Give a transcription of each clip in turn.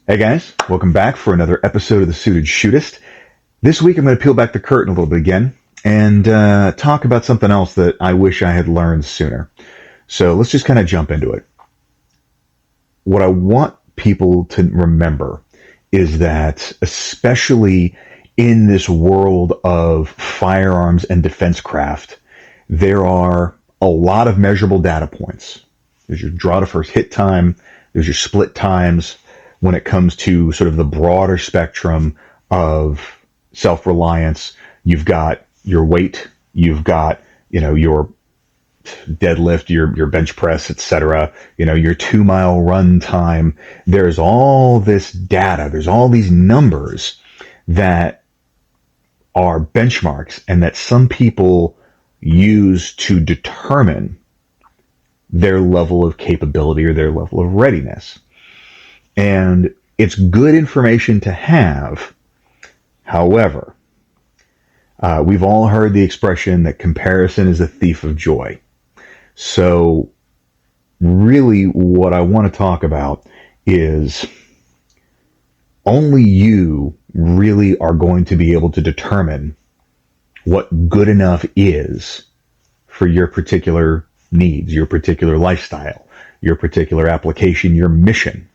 Hey guys, welcome back for another episode of the Suited Shootist. This week I'm going to peel back the curtain a little bit again and talk about something else that I wish I had learned sooner. So let's just kind of jump into it. What I want people to remember is that, especially in this world of firearms and defense craft, there are a lot of measurable data points. There's your draw to first hit time, there's your split times, when it comes to sort of the broader spectrum of self-reliance. You've got your weight, you've got, your deadlift, your bench press, etc., your 2 mile run time. There's all this data, there's all these numbers that are benchmarks and that some people use to determine their level of capability or their level of readiness. And it's good information to have. However, we've all heard the expression that comparison is a thief of joy. So really what I want to talk about is only you really are going to be able to determine what good enough is for your particular needs, your particular lifestyle, your particular application, your mission.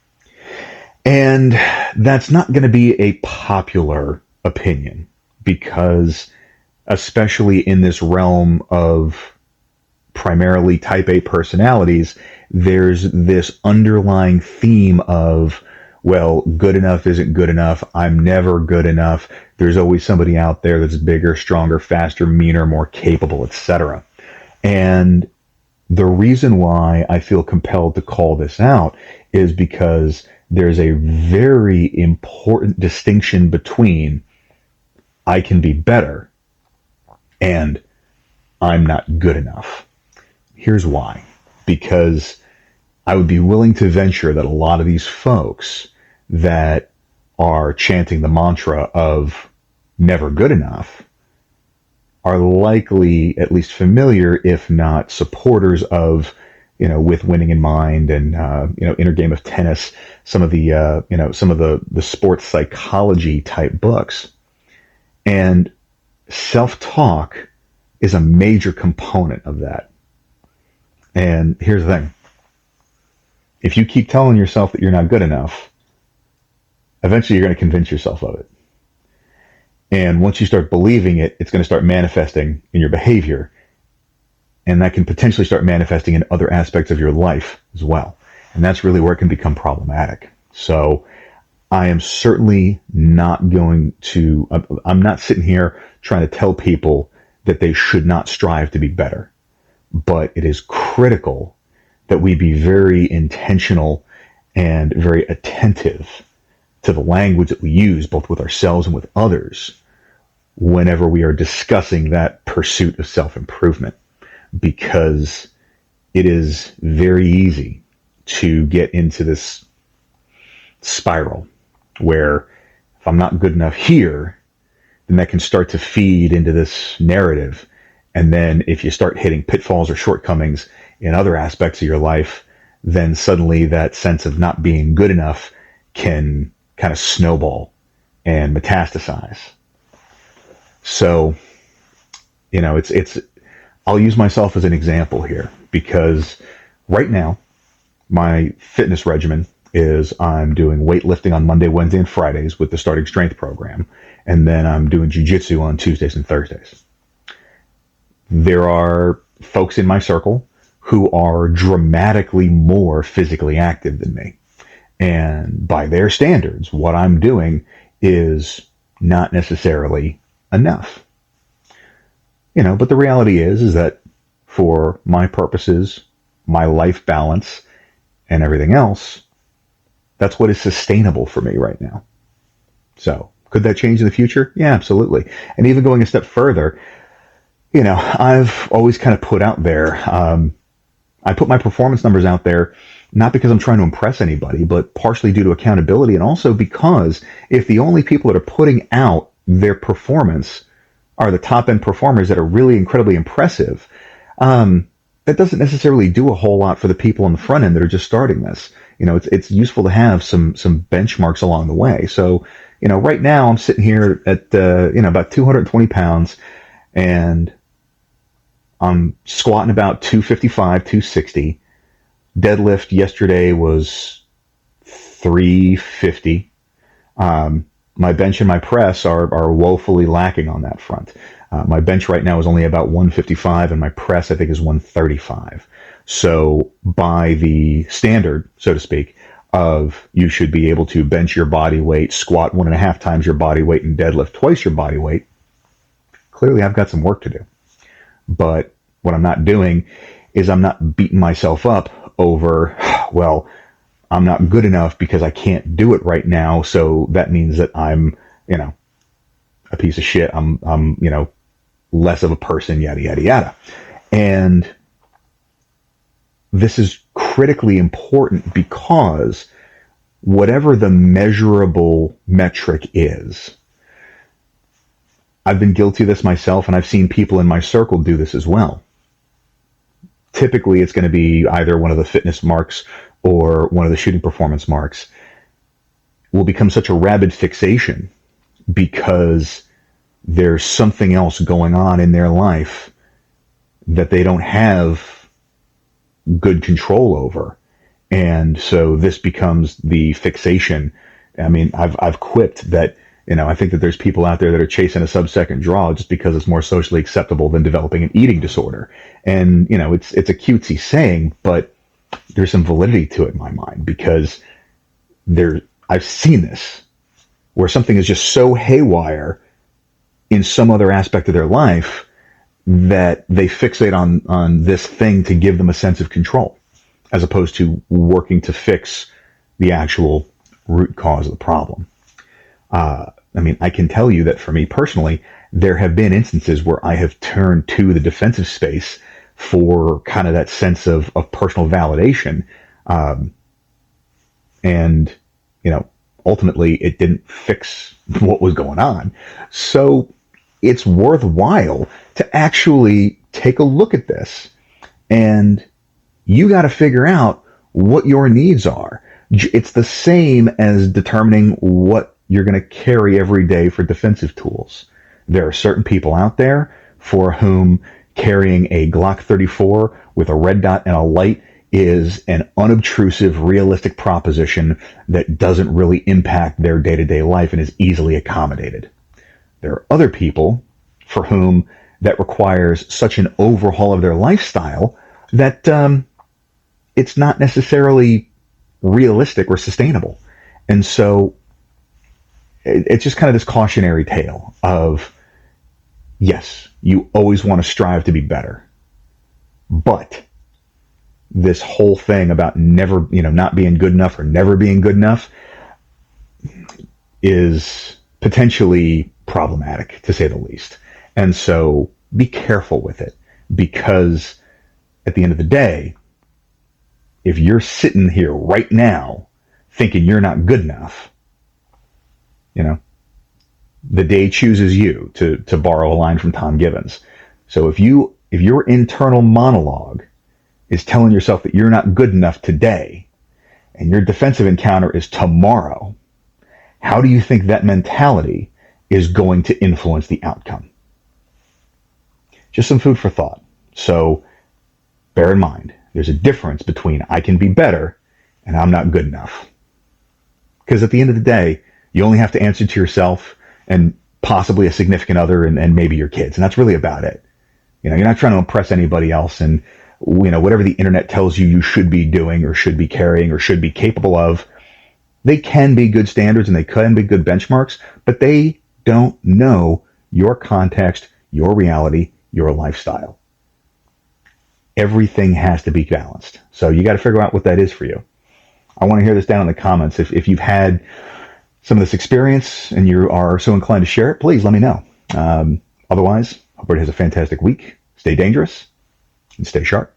And that's not going to be a popular opinion because, especially in this realm of primarily type A personalities, there's this underlying theme of, well, good enough isn't good enough. I'm never good enough. There's always somebody out there that's bigger, stronger, faster, meaner, more capable, etc. And the reason why I feel compelled to call this out is because there's a very important distinction between I can be better and I'm not good enough. Here's why. Because I would be willing to venture that a lot of these folks that are chanting the mantra of never good enough are likely at least familiar, if not supporters of, with winning in mind and, Inner Game of Tennis, some of the sports psychology type books. And self-talk is a major component of that. And here's the thing. If you keep telling yourself that you're not good enough, eventually you're going to convince yourself of it. And once you start believing it, it's going to start manifesting in your behavior. And that can potentially start manifesting in other aspects of your life as well. And that's really where it can become problematic. So I am certainly not I'm not sitting here trying to tell people that they should not strive to be better. But it is critical that we be very intentional and very attentive to the language that we use, both with ourselves and with others, whenever we are discussing that pursuit of self-improvement. Because it is very easy to get into this spiral where if I'm not good enough here, then that can start to feed into this narrative. And then if you start hitting pitfalls or shortcomings in other aspects of your life, then suddenly that sense of not being good enough can kind of snowball and metastasize. So, I'll use myself as an example here because right now my fitness regimen is I'm doing weightlifting on Monday, Wednesday, and Fridays with the Starting Strength program, and then I'm doing jiu-jitsu on Tuesdays and Thursdays. There are folks in my circle who are dramatically more physically active than me. And by their standards, what I'm doing is not necessarily enough. But the reality is that for my purposes, my life balance, and everything else, that's what is sustainable for me right now. So, could that change in the future? Yeah, absolutely. And even going a step further, I've always kind of put out there, I put my performance numbers out there not because I'm trying to impress anybody, but partially due to accountability, and also because if the only people that are putting out their performance are the top end performers that are really incredibly impressive, that doesn't necessarily do a whole lot for the people on the front end that are just starting this. it's useful to have some benchmarks along the way. So, right now I'm sitting here at, about 220 pounds, and I'm squatting about 255, 260. Deadlift yesterday was 350. My bench and my press are woefully lacking on that front. My bench right now is only about 155, and my press, I think, is 135. So by the standard, so to speak, of you should be able to bench your body weight, squat 1.5 times your body weight, and deadlift twice your body weight, clearly I've got some work to do. But what I'm not doing is I'm not beating myself up over, well, I'm not good enough because I can't do it right now, so that means that I'm, a piece of shit. I'm less of a person, yada, yada, yada. And this is critically important because whatever the measurable metric is, I've been guilty of this myself, and I've seen people in my circle do this as well. Typically, it's going to be either one of the fitness marks or one of the shooting performance marks. Will become such a rabid fixation because there's something else going on in their life that they don't have good control over. And so this becomes the fixation. I mean, I've quipped that, I think that there's people out there that are chasing a sub-second draw just because it's more socially acceptable than developing an eating disorder. And, it's a cutesy saying, but there's some validity to it in my mind, because I've seen this where something is just so haywire in some other aspect of their life that they fixate on this thing to give them a sense of control, as opposed to working to fix the actual root cause of the problem. I can tell you that for me personally, there have been instances where I have turned to the defensive space for kind of that sense of personal validation. And, ultimately it didn't fix what was going on. So it's worthwhile to actually take a look at this, and you got to figure out what your needs are. It's the same as determining what you're going to carry every day for defensive tools. There are certain people out there for whom carrying a Glock 34 with a red dot and a light is an unobtrusive, realistic proposition that doesn't really impact their day-to-day life and is easily accommodated. There are other people for whom that requires such an overhaul of their lifestyle that it's not necessarily realistic or sustainable. And so it's just kind of this cautionary tale of, yes, you always want to strive to be better, but this whole thing about never, not being good enough or never being good enough is potentially problematic, to say the least. And so be careful with it, because at the end of the day, if you're sitting here right now thinking you're not good enough, the day chooses you, to borrow a line from Tom Gibbons. So if your internal monologue is telling yourself that you're not good enough today, and your defensive encounter is tomorrow, how do you think that mentality is going to influence the outcome? Just some food for thought. So bear in mind, there's a difference between I can be better and I'm not good enough. Because at the end of the day, you only have to answer to yourself and possibly a significant other and maybe your kids. And that's really about it. You're not trying to impress anybody else. And, whatever the internet tells you you should be doing or should be carrying or should be capable of, they can be good standards and they can be good benchmarks, but they don't know your context, your reality, your lifestyle. Everything has to be balanced. So you got to figure out what that is for you. I want to hear this down in the comments. If you've had some of this experience and you are so inclined to share it, please let me know. Otherwise, hope everybody has a fantastic week. Stay dangerous and stay sharp.